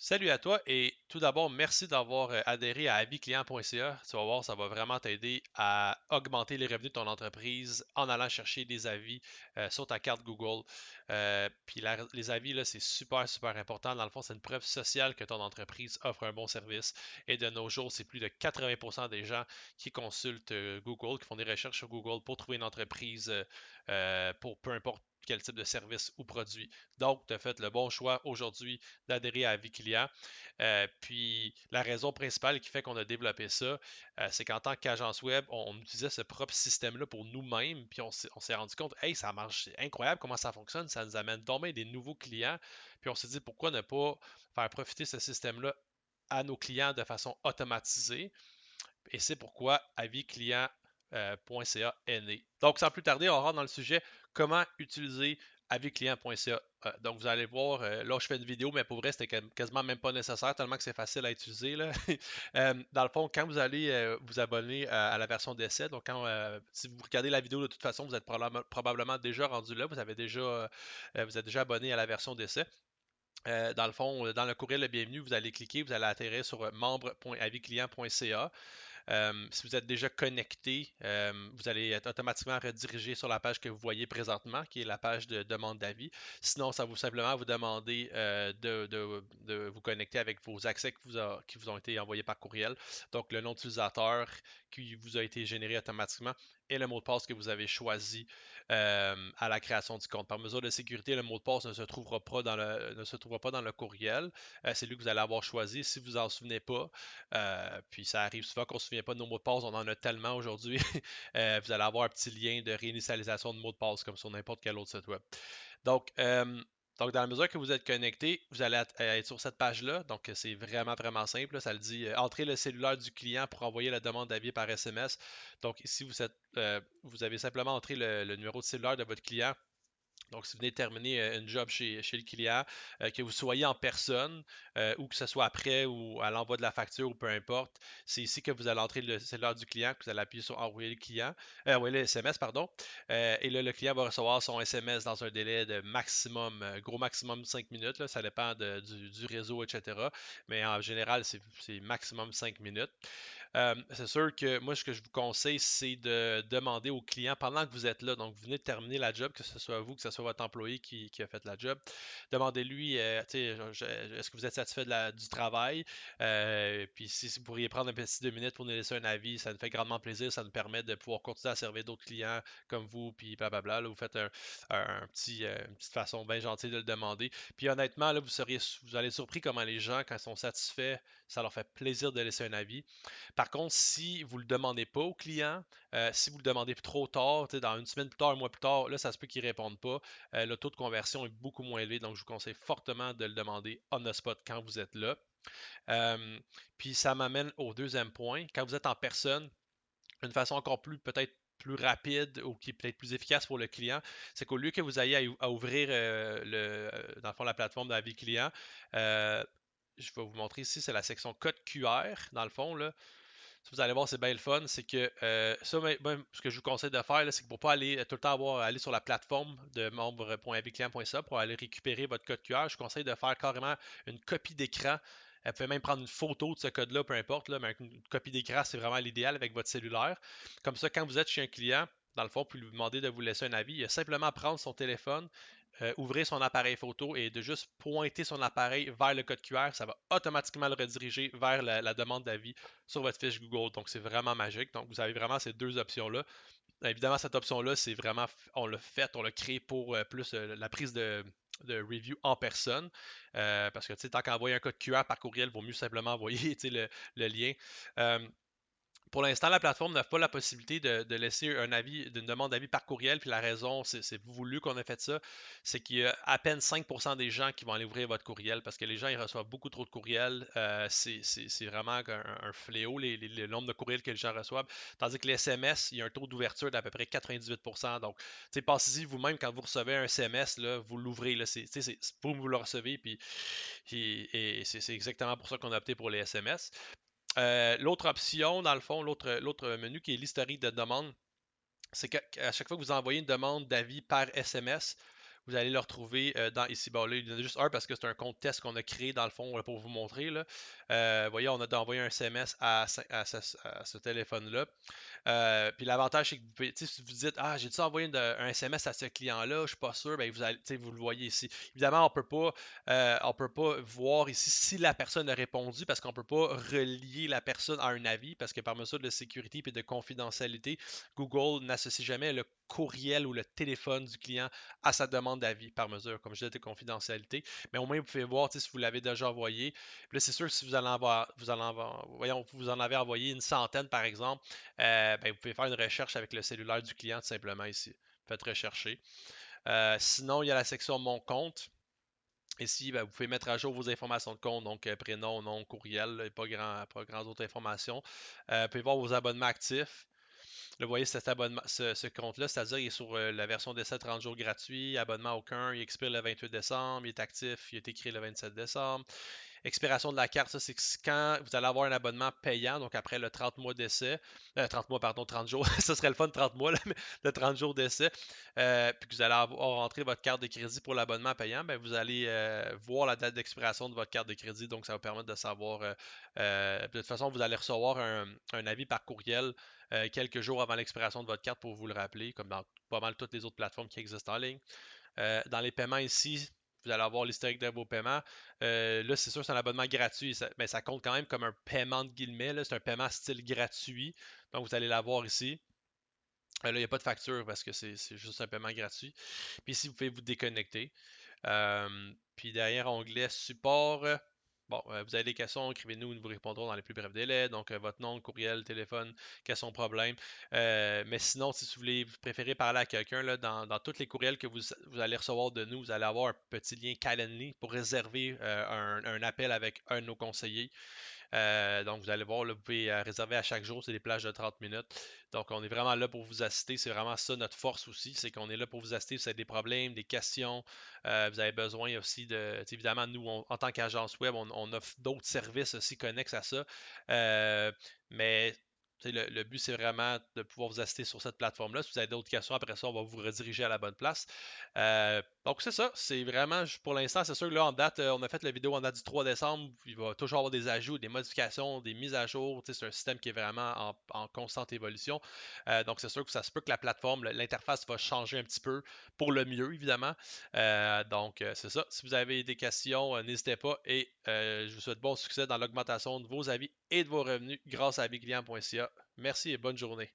Salut à toi et tout d'abord, merci d'avoir adhéré à aviclient.ca. Tu vas voir, ça va vraiment t'aider à augmenter les revenus de ton entreprise en allant chercher des avis sur ta carte Google. Puis les avis, là, c'est super, super important. Dans le fond, c'est une preuve sociale que ton entreprise offre un bon service. Et de nos jours, c'est plus de 80% des gens qui consultent Google, qui font des recherches sur Google pour trouver une entreprise pour peu importe quel type de service ou produit. Donc, tu as fait le bon choix aujourd'hui d'adhérer à Avikilia. Puis la raison principale qui fait qu'on a développé ça, c'est qu'en tant qu'agence web, on utilisait ce propre système-là pour nous-mêmes, puis on s'est rendu compte, hey, ça marche, c'est incroyable comment ça fonctionne, ça nous amène dommage des nouveaux clients, puis on s'est dit pourquoi ne pas faire profiter ce système-là à nos clients de façon automatisée, et c'est pourquoi aviclient.ca est né. Donc, sans plus tarder, on rentre dans le sujet comment utiliser aviclient.ca. Donc, vous allez voir, là, je fais une vidéo, mais pour vrai, c'était quasiment même pas nécessaire, tellement que c'est facile à utiliser. Là. Dans le fond, quand vous allez vous abonner à la version d'essai, donc si vous regardez la vidéo de toute façon, vous êtes probablement déjà rendu là, vous êtes déjà abonné à la version d'essai. Dans le fond, dans le courriel de bienvenue, vous allez cliquer, vous allez atterrir sur membre.aviclient.ca. Si vous êtes déjà connecté, vous allez être automatiquement redirigé sur la page que vous voyez présentement, qui est la page de demande d'avis. Sinon, ça va simplement vous demander de vous connecter avec vos accès qui vous ont été envoyés par courriel. Donc, le nom d'utilisateur qui vous a été généré automatiquement et le mot de passe que vous avez choisi à la création du compte. Par mesure de sécurité, le mot de passe ne se trouvera pas dans le courriel. C'est lui que vous allez avoir choisi. Si vous n'en souvenez pas, puis ça arrive souvent qu'on ne se souvient pas de nos mots de passe, on en a tellement aujourd'hui. Vous allez avoir un petit lien de réinitialisation de mots de passe comme sur n'importe quel autre site web. Donc, euh, donc, dans la mesure que vous êtes connecté, vous allez être sur cette page-là. Donc, c'est vraiment, vraiment simple. Ça le dit, entrez le cellulaire du client pour envoyer la demande d'avis par SMS. Donc, ici, vous avez simplement entré le numéro de cellulaire de votre client. Donc, si vous venez de terminer une job chez le client, que vous soyez en personne ou que ce soit après ou à l'envoi de la facture ou peu importe, c'est ici que vous allez entrer le cellulaire du client, que vous allez appuyer sur envoyer le client, envoyer le SMS, pardon. Et là, le client va recevoir son SMS dans un délai de maximum, gros maximum 5 minutes. Là, ça dépend du réseau, etc. Mais en général, c'est maximum 5 minutes. C'est sûr que moi, ce que je vous conseille, c'est de demander au client pendant que vous êtes là. Donc, vous venez de terminer la job, que ce soit vous, que ce soit votre employé qui a fait la job. Demandez-lui, est-ce que vous êtes satisfait du travail? Puis, si vous pourriez prendre un petit 2 minutes pour nous laisser un avis, ça nous fait grandement plaisir. Ça nous permet de pouvoir continuer à servir d'autres clients comme vous, puis blablabla. Là, vous faites une petite façon bien gentille de le demander. Puis, honnêtement, là, vous allez être surpris comment les gens, quand ils sont satisfaits, ça leur fait plaisir de laisser un avis. Par contre, si vous ne le demandez pas au client, si vous le demandez trop tard, dans une semaine plus tard, un mois plus tard, là, ça se peut qu'ils ne répondent pas. Le taux de conversion est beaucoup moins élevé, donc je vous conseille fortement de le demander on the spot quand vous êtes là. Euh, Puis ça m'amène au deuxième point. Quand vous êtes en personne, une façon encore plus peut-être plus rapide ou qui est peut-être plus efficace pour le client, c'est qu'au lieu que vous ayez à ouvrir dans le fond, la plateforme de la vie client, euh, je vais vous montrer ici, c'est la section code QR, dans le fond, là. Si vous allez voir, c'est bien le fun. C'est que ça, même, ce que je vous conseille de faire, là, c'est que pour ne pas aller tout le temps aller sur la plateforme de membre.aviclient.ca pour aller récupérer votre code QR, je vous conseille de faire carrément une copie d'écran. Vous pouvez même prendre une photo de ce code-là, peu importe, là, mais une copie d'écran, c'est vraiment l'idéal avec votre cellulaire. Comme ça, quand vous êtes chez un client, dans le fond, puis lui demander de vous laisser un avis, il a simplement à prendre son téléphone, ouvrir son appareil photo et de juste pointer son appareil vers le code QR, ça va automatiquement le rediriger vers la demande d'avis sur votre fiche Google. Donc, c'est vraiment magique. Donc, vous avez vraiment ces deux options-là. Évidemment, cette option-là, c'est vraiment, on l'a créé pour plus la prise de review en personne. Parce que, tu sais, tant qu'envoyer un code QR par courriel, il vaut mieux simplement envoyer le lien. Euh, pour l'instant, la plateforme n'a pas la possibilité de laisser un avis, d'une demande d'avis par courriel. Puis la raison, c'est voulu qu'on ait fait ça, c'est qu'il y a à peine 5% des gens qui vont aller ouvrir votre courriel parce que les gens ils reçoivent beaucoup trop de courriels. C'est vraiment un fléau, le nombre de courriels que les gens reçoivent. Tandis que les SMS, il y a un taux d'ouverture d'à peu près 98%. Donc, pensez-y vous-même quand vous recevez un SMS, là, vous l'ouvrez. Là, vous le recevez. Et c'est exactement pour ça qu'on a opté pour les SMS. L'autre option, dans le fond, l'autre menu qui est l'historique de demande, c'est qu'à chaque fois que vous envoyez une demande d'avis par SMS, vous allez le retrouver dans ici. Bon, là, il y en a juste un parce que c'est un compte test qu'on a créé dans le fond pour vous montrer. Là. Voyez, on a envoyé un SMS à ce téléphone-là. Puis l'avantage, c'est que si vous dites, ah, j'ai-tu envoyé un SMS à ce client-là, je suis pas sûr, ben vous le voyez ici. Évidemment, on peut pas voir ici si la personne a répondu parce qu'on peut pas relier la personne à un avis parce que par mesure de sécurité et de confidentialité, Google n'associe jamais le courriel ou le téléphone du client à sa demande d'avis par mesure, comme je disais, de confidentialité. Mais au moins, vous pouvez voir si vous l'avez déjà envoyé. Puis là, c'est sûr que si vous en avez envoyé une centaine, par exemple, ben, vous pouvez faire une recherche avec le cellulaire du client tout simplement ici. Faites rechercher. Sinon, il y a la section Mon compte. Ici, ben, vous pouvez mettre à jour vos informations de compte, donc prénom, nom, courriel, là, pas grand autres informations. Vous pouvez voir vos abonnements actifs. Là, vous voyez cet abonnement, ce compte-là, c'est-à-dire qu'il est sur la version d'essai 30 jours gratuit, abonnement aucun, il expire le 28 décembre, il est actif, il a été créé le 27 décembre. Expiration de la carte, ça, c'est quand vous allez avoir un abonnement payant, donc après le 30 mois d'essai, 30 mois, pardon, 30 jours, ça serait le fun, 30 mois, là, mais le 30 jours d'essai, puis que vous allez avoir rentré votre carte de crédit pour l'abonnement payant, ben, vous allez voir la date d'expiration de votre carte de crédit, donc ça va permettre de savoir, de toute façon, vous allez recevoir un avis par courriel quelques jours avant l'expiration de votre carte pour vous le rappeler, comme dans pas mal toutes les autres plateformes qui existent en ligne. Dans les paiements ici, vous allez avoir l'historique de vos paiements. Là, c'est sûr, c'est un abonnement gratuit, mais ça compte quand même comme un paiement de guillemets. C'est un paiement style gratuit. Donc, vous allez l'avoir ici. Là, il n'y a pas de facture parce que c'est juste un paiement gratuit. Puis ici, vous pouvez vous déconnecter. Puis derrière, onglet support. Bon, vous avez des questions, écrivez-nous, nous vous répondrons dans les plus brefs délais. Donc, votre nom, courriel, téléphone, questions, problèmes. Mais sinon, si vous voulez, vous préférez parler à quelqu'un, là, dans tous les courriels que vous allez recevoir de nous, vous allez avoir un petit lien Calendly pour réserver un appel avec un de nos conseillers. Donc, vous allez voir, là, vous pouvez réserver à chaque jour, c'est des plages de 30 minutes. Donc, on est vraiment là pour vous assister. C'est vraiment ça notre force aussi, c'est qu'on est là pour vous assister. Si vous avez des problèmes, des questions, vous avez besoin aussi de. Évidemment, nous, en tant qu'agence web, on offre d'autres services aussi connexes à ça. Mais le but, c'est vraiment de pouvoir vous assister sur cette plateforme-là. Si vous avez d'autres questions, après ça, on va vous rediriger à la bonne place. Donc, c'est ça. C'est vraiment, pour l'instant, c'est sûr que là, en date, on a fait la vidéo en date du 3 décembre. Il va toujours avoir des ajouts, des modifications, des mises à jour. C'est un système qui est vraiment en constante évolution. Donc, c'est sûr que ça se peut que la plateforme, l'interface va changer un petit peu pour le mieux, évidemment. Donc, c'est ça. Si vous avez des questions, n'hésitez pas et je vous souhaite bon succès dans l'augmentation de vos avis et de vos revenus grâce à aviclient.ca. Merci et bonne journée.